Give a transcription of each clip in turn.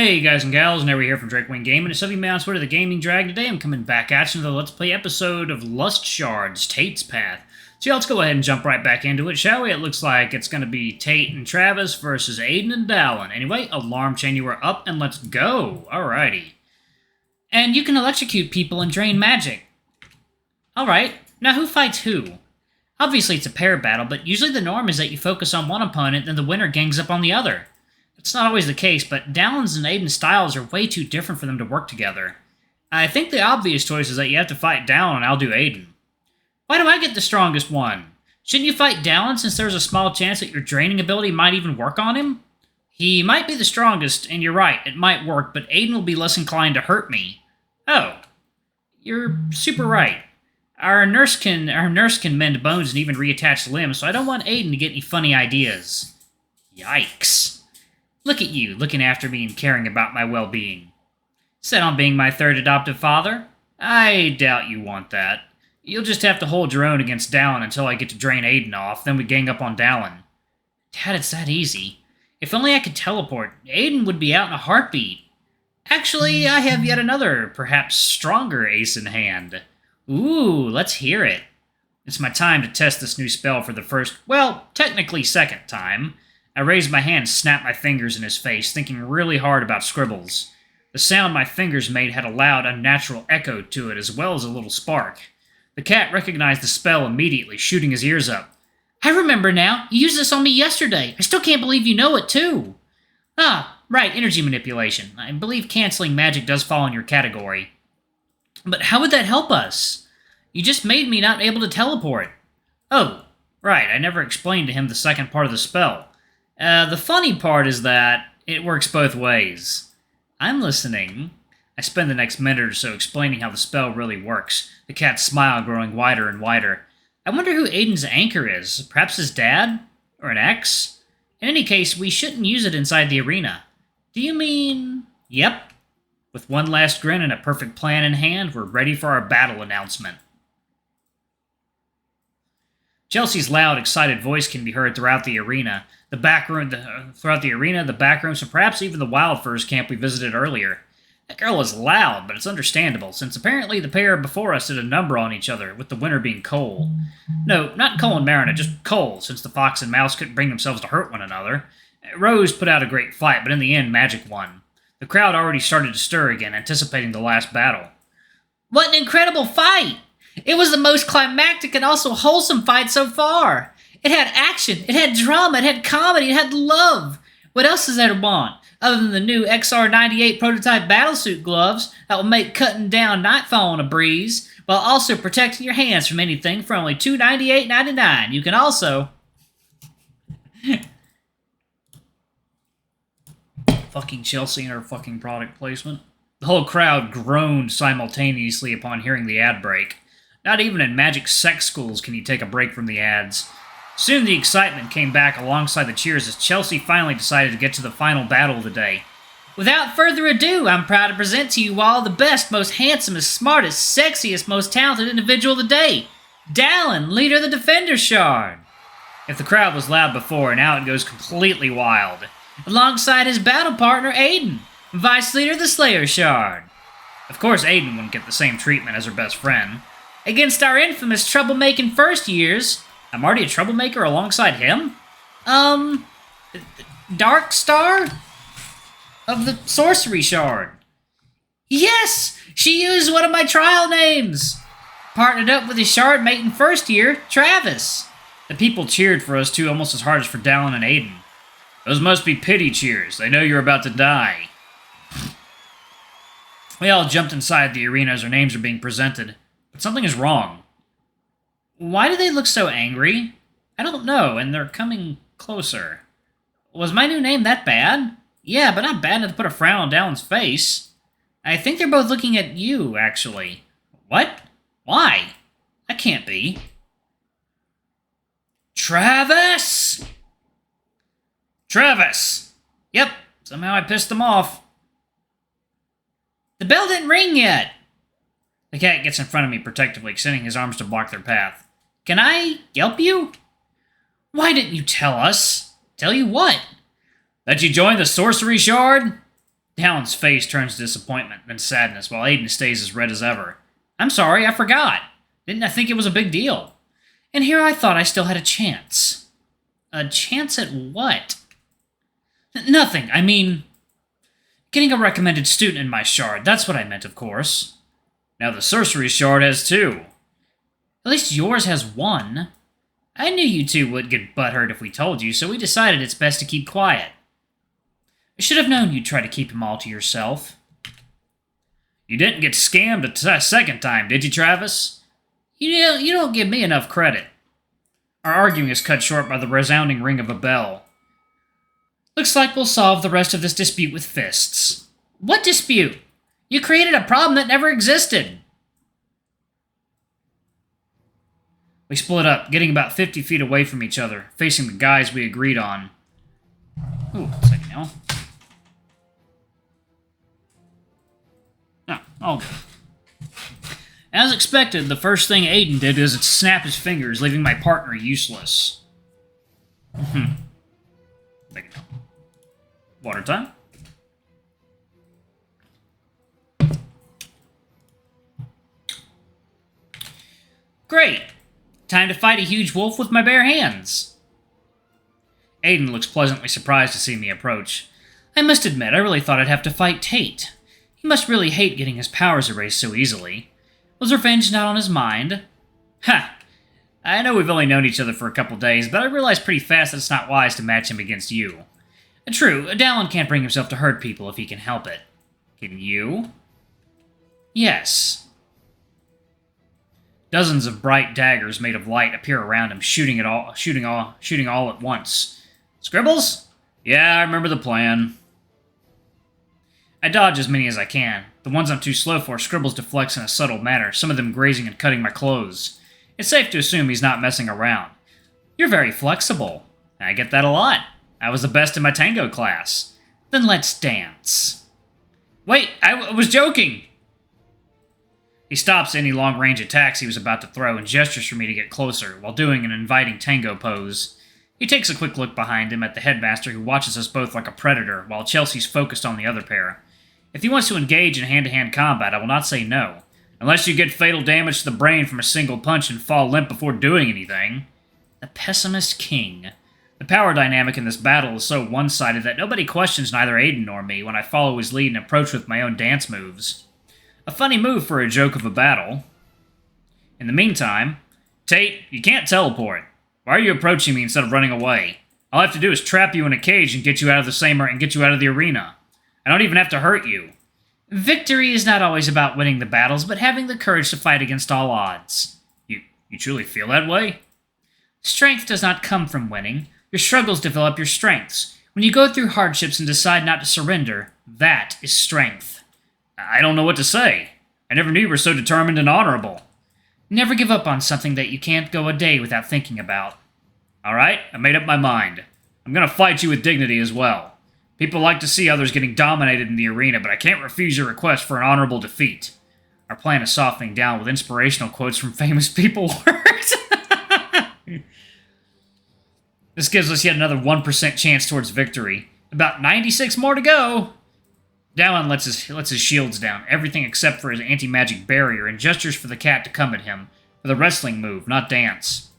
Hey guys and gals, Never here from Drake Wing Gaming. It's Subby Man on Twitter, the Gaming Drag. Today I'm coming back at you with a Let's Play episode of Lust Shards, Tate's Path. So yeah, let's go ahead and jump right back into it, shall we? It looks like it's going to be Tate and Travis versus Aiden and Dallin. Anyway, alarm chain, you are up and let's go. Alrighty. And you can electrocute people and drain magic. Alright, now who fights who? Obviously it's a pair battle, but usually the norm is that you focus on one opponent and the winner gangs up on the other. It's not always the case, but Dallin's and Aiden's styles are way too different for them to work together. I think the obvious choice is that you have to fight Dallin and I'll do Aiden. Why do I get the strongest one? Shouldn't you fight Dallin since there's a small chance that your draining ability might even work on him? He might be the strongest, and you're right, it might work, but Aiden will be less inclined to hurt me. Oh. You're super right. Our nurse can mend bones and even reattach limbs, so I don't want Aiden to get any funny ideas. Yikes. Look at you, looking after me and caring about my well-being. Set on being my third adoptive father? I doubt you want that. You'll just have to hold your own against Dallin until I get to drain Aiden off, then we gang up on Dallin. Dad, it's that easy. If only I could teleport, Aiden would be out in a heartbeat. Actually, I have yet another, perhaps stronger ace in hand. Ooh, let's hear it. It's my time to test this new spell for the first, well, technically second time. I raised my hand and snapped my fingers in his face, thinking really hard about scribbles. The sound my fingers made had a loud, unnatural echo to it, as well as a little spark. The cat recognized the spell immediately, shooting his ears up. I remember now. You used this on me yesterday. I still can't believe you know it, too. Ah, right, energy manipulation. I believe canceling magic does fall in your category. But how would that help us? You just made me not able to teleport. Oh, right, I never explained to him the second part of the spell. The funny part is that it works both ways. I'm listening. I spend the next minute or so explaining how the spell really works, the cat's smile growing wider and wider. I wonder who Aiden's anchor is. Perhaps his dad? Or an ex? In any case, we shouldn't use it inside the arena. Do you mean... Yep. With one last grin and a perfect plan in hand, we're ready for our battle announcement. Chelsea's loud, excited voice can be heard throughout the arena. The back rooms, and perhaps even the Wildfurs camp we visited earlier. That girl is loud, but it's understandable, since apparently the pair before us did a number on each other, with the winner being Cole. No, not Cole and Marina, just Cole, since the fox and mouse couldn't bring themselves to hurt one another. Rose put out a great fight, but in the end, Magic won. The crowd already started to stir again, anticipating the last battle. What an incredible fight! It was the most climactic and also wholesome fight so far. It had action, it had drama, it had comedy, it had love. What else is there to want, other than the new XR98 prototype battlesuit gloves that will make cutting down nightfall on a breeze, while also protecting your hands from anything for only $298.99. You can also... Fucking Chelsea and her fucking product placement. The whole crowd groaned simultaneously upon hearing the ad break. Not even in magic sex schools can you take a break from the ads. Soon the excitement came back alongside the cheers as Chelsea finally decided to get to the final battle of the day. Without further ado, I'm proud to present to you all the best, most handsomest, smartest, sexiest, most talented individual of the day, Dallin, leader of the Defender Shard. If the crowd was loud before, now it goes completely wild. Alongside his battle partner, Aiden, vice leader of the Slayer Shard. Of course, Aiden wouldn't get the same treatment as her best friend. Against our infamous troublemaking first years... I'm already a troublemaker alongside him? Dark Star? Of the Sorcery Shard. Yes! She used one of my trial names! Partnered up with his shard mate in first year, Travis. The people cheered for us two almost as hard as for Dallin and Aiden. Those must be pity cheers. They know you're about to die. We all jumped inside the arena as our names are being presented, but something is wrong. Why do they look so angry? I don't know, and they're coming closer. Was my new name that bad? Yeah, but not bad enough to put a frown on Dallin's face. I think they're both looking at you, actually. What? Why? That can't be. Travis! Travis! Yep, somehow I pissed them off. The bell didn't ring yet. The cat gets in front of me protectively, extending his arms to block their path. Can I help you? Why didn't you tell us? Tell you what? That you joined the Sorcery Shard? Dallon's face turns to disappointment, then sadness, while Aiden stays as red as ever. I'm sorry, I forgot. Didn't I think it was a big deal? And here I thought I still had a chance. A chance at what? Nothing, I mean... getting a recommended student in my shard, that's what I meant, of course. Now the sorcery shard has two. At least yours has one. I knew you two would get butthurt if we told you, so we decided it's best to keep quiet. I should have known you'd try to keep them all to yourself. You didn't get scammed a second time, did you, Travis? You don't give me enough credit. Our arguing is cut short by the resounding ring of a bell. Looks like we'll solve the rest of this dispute with fists. What dispute? You created a problem that never existed. We split up, getting about 50 feet away from each other, facing the guys we agreed on. Ooh, one second now. Oh, all good. As expected, the first thing Aiden did was snap his fingers, leaving my partner useless. Water time. Great! Time to fight a huge wolf with my bare hands. Aiden looks pleasantly surprised to see me approach. I must admit, I really thought I'd have to fight Tate. He must really hate getting his powers erased so easily. Was revenge not on his mind? Ha! I know we've only known each other for a couple days, but I realized pretty fast that it's not wise to match him against you. True, Dallon can't bring himself to hurt people if he can help it. Can you? Yes. Dozens of bright daggers made of light appear around him, shooting all at once. Scribbles? Yeah, I remember the plan. I dodge as many as I can. The ones I'm too slow for, Scribbles deflects in a subtle manner, some of them grazing and cutting my clothes. It's safe to assume he's not messing around. You're very flexible. I get that a lot. I was the best in my tango class. Then let's dance. Wait, I was joking! He stops any long-range attacks he was about to throw and gestures for me to get closer, while doing an inviting tango pose. He takes a quick look behind him at the headmaster, who watches us both like a predator, while Chelsea's focused on the other pair. If he wants to engage in hand-to-hand combat, I will not say no. Unless you get fatal damage to the brain from a single punch and fall limp before doing anything. The Pessimist King. The power dynamic in this battle is so one-sided that nobody questions neither Aiden nor me when I follow his lead and approach with my own dance moves. A funny move for a joke of a battle. In the meantime, Tate, you can't teleport. Why are you approaching me instead of running away? All I have to do is trap you in a cage and get you out of the arena. I don't even have to hurt you. Victory is not always about winning the battles, but having the courage to fight against all odds. You truly feel that way? Strength does not come from winning. Your struggles develop your strengths. When you go through hardships and decide not to surrender, that is strength. I don't know what to say. I never knew you were so determined and honorable. Never give up on something that you can't go a day without thinking about. Alright, I made up my mind. I'm gonna fight you with dignity as well. People like to see others getting dominated in the arena, but I can't refuse your request for an honorable defeat. Our plan is softening down with inspirational quotes from famous people worked. This gives us yet another 1% chance towards victory. About 96 more to go. Dallon lets his shields down, everything except for his anti-magic barrier, and gestures for the cat to come at him. For the wrestling move, not dance.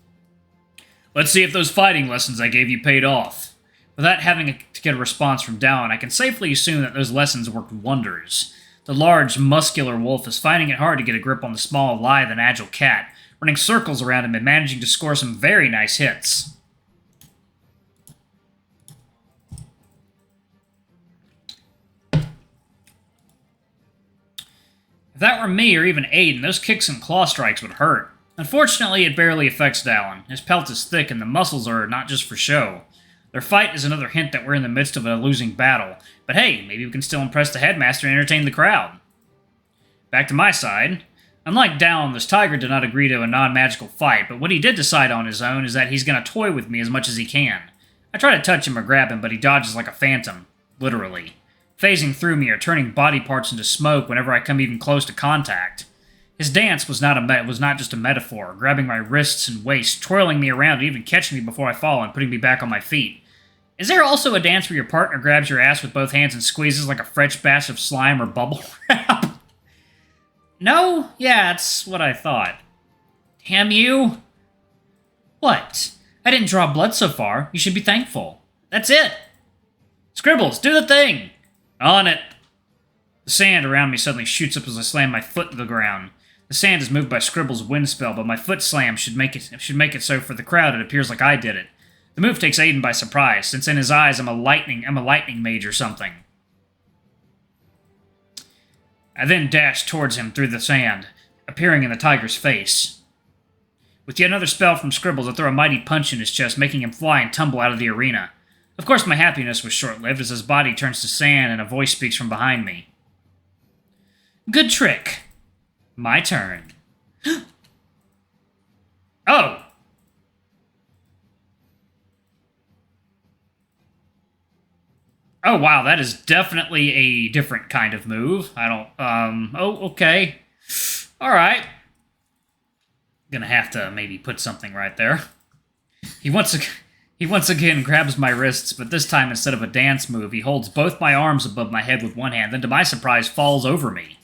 Let's see if those fighting lessons I gave you paid off. Without having to get a response from Dallon, I can safely assume that those lessons worked wonders. The large, muscular wolf is finding it hard to get a grip on the small, lithe, and agile cat, running circles around him and managing to score some very nice hits. If that were me or even Aiden, those kicks and claw strikes would hurt. Unfortunately, it barely affects Dallon. His pelt is thick and the muscles are not just for show. Their fight is another hint that we're in the midst of a losing battle. But hey, maybe we can still impress the headmaster and entertain the crowd. Back to my side. Unlike Dallon, this tiger did not agree to a non-magical fight, but what he did decide on his own is that he's going to toy with me as much as he can. I try to touch him or grab him, but he dodges like a phantom. Literally. Phasing through me or turning body parts into smoke whenever I come even close to contact. His dance was not just a metaphor, grabbing my wrists and waist, twirling me around and even catching me before I fall and putting me back on my feet. Is there also a dance where your partner grabs your ass with both hands and squeezes like a fresh batch of slime or bubble wrap? No? Yeah, that's what I thought. Damn you. What? I didn't draw blood so far. You should be thankful. That's it. Scribbles, do the thing. On it. The sand around me suddenly shoots up as I slam my foot to the ground. The sand is moved by Scribble's wind spell, but my foot slam should make it so for the crowd it appears like I did it. The move takes Aiden by surprise, since in his eyes I'm a lightning mage or something. I then dash towards him through the sand, appearing in the tiger's face. With yet another spell from Scribbles, I throw a mighty punch in his chest, making him fly and tumble out of the arena. Of course, my happiness was short-lived as his body turns to sand and a voice speaks from behind me. Good trick. My turn. Oh! Oh, wow, that is definitely a different kind of move. I don't, oh, okay. Alright. Gonna have to maybe put something right there. He once again grabs my wrists, but this time instead of a dance move, he holds both my arms above my head with one hand, then to my surprise falls over me,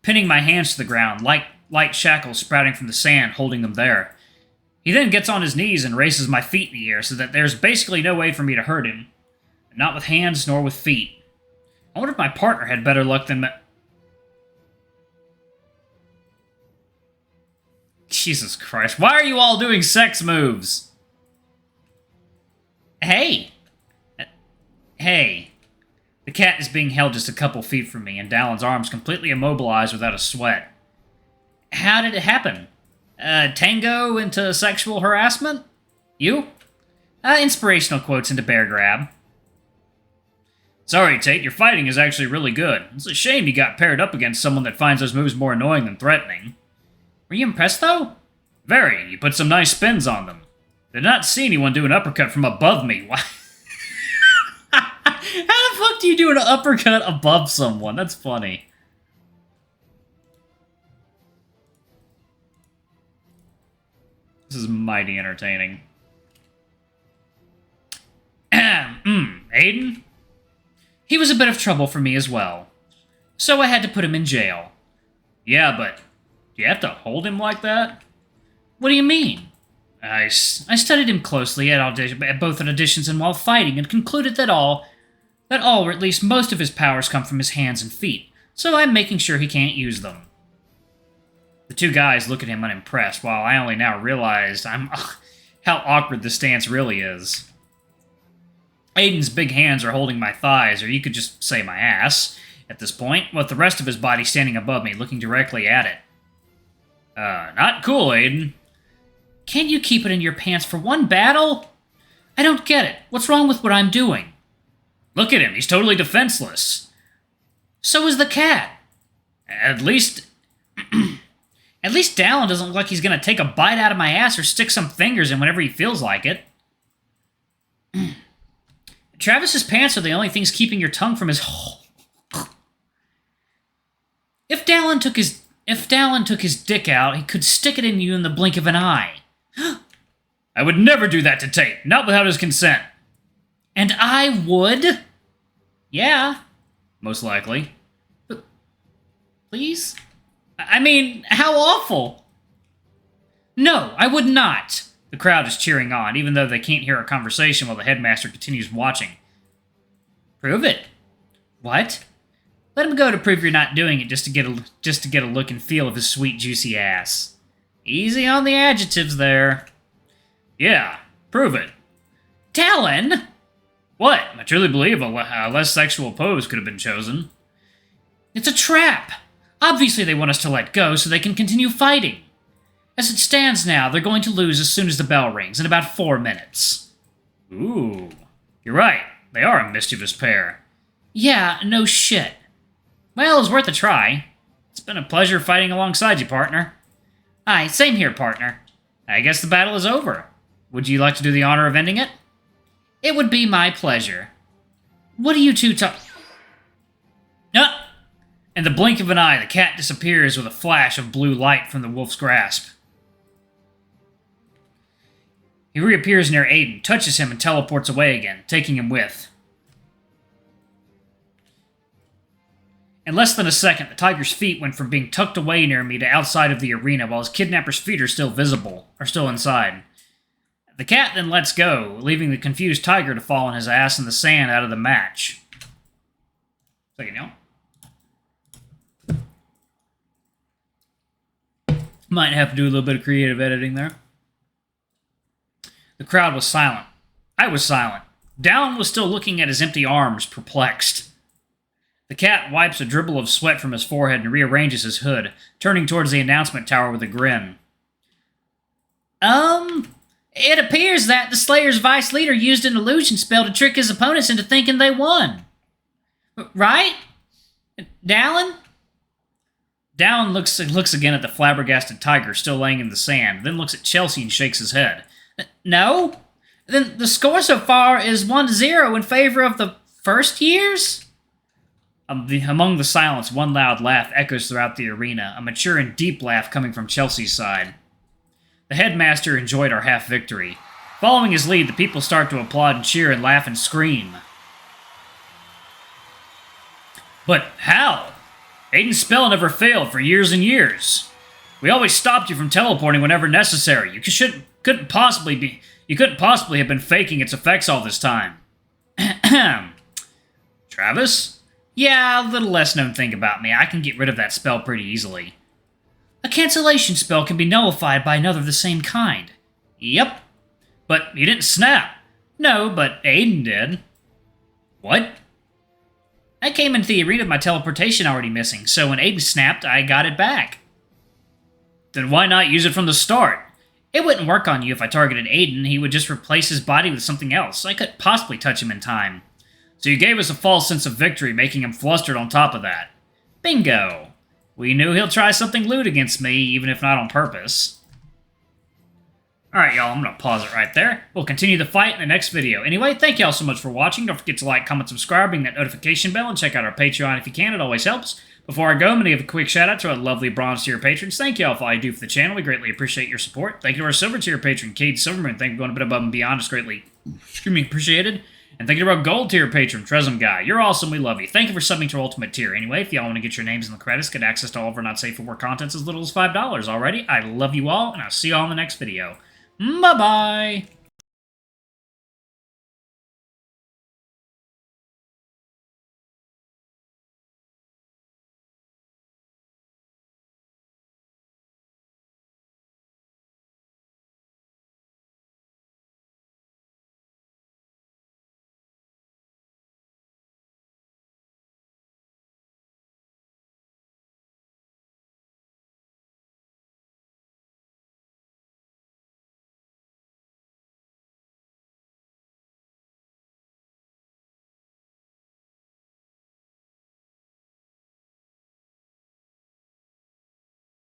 pinning my hands to the ground, light shackles sprouting from the sand, holding them there. He then gets on his knees and raises my feet in the air so that there's basically no way for me to hurt him. Not with hands, nor with feet. I wonder if my partner had better luck than Jesus Christ, why are you all doing sex moves? Hey! Hey. The cat is being held just a couple feet from me, and Dallon's arms completely immobilized without a sweat. How did it happen? Tango into sexual harassment? You? Inspirational quotes into bear grab. Sorry, Tate, your fighting is actually really good. It's a shame you got paired up against someone that finds those moves more annoying than threatening. Were you impressed, though? Very. You put some nice spins on them. Did not see anyone do an uppercut from above me. Why? How the fuck do you do an uppercut above someone? That's funny. This is mighty entertaining. Aiden? He was a bit of trouble for me as well. So I had to put him in jail. Yeah, but do you have to hold him like that? What do you mean? I studied him closely at both at auditions and while fighting, and concluded that all, or at least most of his powers come from his hands and feet, so I'm making sure he can't use them. The two guys look at him unimpressed, while I only now realized how awkward the stance really is. Aiden's big hands are holding my thighs, or you could just say my ass, at this point, with the rest of his body standing above me, looking directly at it. Not cool, Aiden. Can't you keep it in your pants for one battle? I don't get it. What's wrong with what I'm doing? Look at him, he's totally defenseless. So is the cat. At least Dallon doesn't look like he's gonna take a bite out of my ass or stick some fingers in whenever he feels like it. Travis's pants are the only things keeping your tongue from his hole. If Dallon took his dick out, he could stick it in you in the blink of an eye. I would never do that to Tate, not without his consent. And I would? Yeah, most likely. But please? I mean, how awful. No, I would not. The crowd is cheering on, even though they can't hear our conversation while the headmaster continues watching. Prove it. What? Let him go to prove you're not doing it just to get a look and feel of his sweet, juicy ass. Easy on the adjectives there. Yeah, prove it. Dallon! What? I truly believe a less sexual pose could have been chosen. It's a trap. Obviously they want us to let go so they can continue fighting. As it stands now, they're going to lose as soon as the bell rings, in about 4 minutes. Ooh. You're right. They are a mischievous pair. Yeah, no shit. Well, it's worth a try. It's been a pleasure fighting alongside you, partner. Aye, same here, partner. I guess the battle is over. Would you like to do the honor of ending it? It would be my pleasure. What do you two talk... In the blink of an eye, the cat disappears with a flash of blue light from the wolf's grasp. He reappears near Aiden, touches him, and teleports away again, taking him with. In less than a second, the tiger's feet went from being tucked away near me to outside of the arena, while his kidnapper's feet are still inside. The cat then lets go, leaving the confused tiger to fall on his ass in the sand out of the match. Second, y'all. Might have to do a little bit of creative editing there. The crowd was silent. I was silent. Dallin was still looking at his empty arms, perplexed. The cat wipes a dribble of sweat from his forehead and rearranges his hood, turning towards the announcement tower with a grin. It appears that the Slayer's vice leader used an illusion spell to trick his opponents into thinking they won. Right? Dallin? Dallin looks again at the flabbergasted tiger still laying in the sand, then looks at Chelsea and shakes his head. No? Then the score so far is 1-0 in favor of the first years? Among the silence, one loud laugh echoes throughout the arena, a mature and deep laugh coming from Chelsea's side. The headmaster enjoyed our half-victory. Following his lead, the people start to applaud and cheer and laugh and scream. But how? Aiden's spell never failed for years and years. We always stopped you from teleporting whenever necessary. You couldn't possibly have been faking its effects all this time. Travis? Yeah, a little less known thing about me. I can get rid of that spell pretty easily. A cancellation spell can be nullified by another of the same kind. Yep. But you didn't snap. No, but Aiden did. What? I came into the arena with my teleportation already missing, so when Aiden snapped, I got it back. Then why not use it from the start? It wouldn't work on you if I targeted Aiden. He would just replace his body with something else. I couldn't possibly touch him in time. So you gave us a false sense of victory, making him flustered on top of that. Bingo. We knew he'll try something lewd against me, even if not on purpose. Alright, y'all, I'm going to pause it right there. We'll continue the fight in the next video. Anyway, thank y'all so much for watching. Don't forget to like, comment, subscribe, ring that notification bell, and check out our Patreon if you can. It always helps. Before I go, I'm going to give a quick shout out to our lovely bronze tier patrons. Thank y'all for all you do for the channel. We greatly appreciate your support. Thank you to our silver tier patron, Cade Silverman. Thank you for going a bit above and beyond. It's greatly appreciated. And thank you to our gold tier patron, Tresem Guy. You're awesome. We love you. Thank you for subbing to our ultimate tier. Anyway, if y'all want to get your names in the credits, get access to all of our not safe for work contents as little as $5 already. I love you all, and I'll see y'all in the next video. Bye-bye.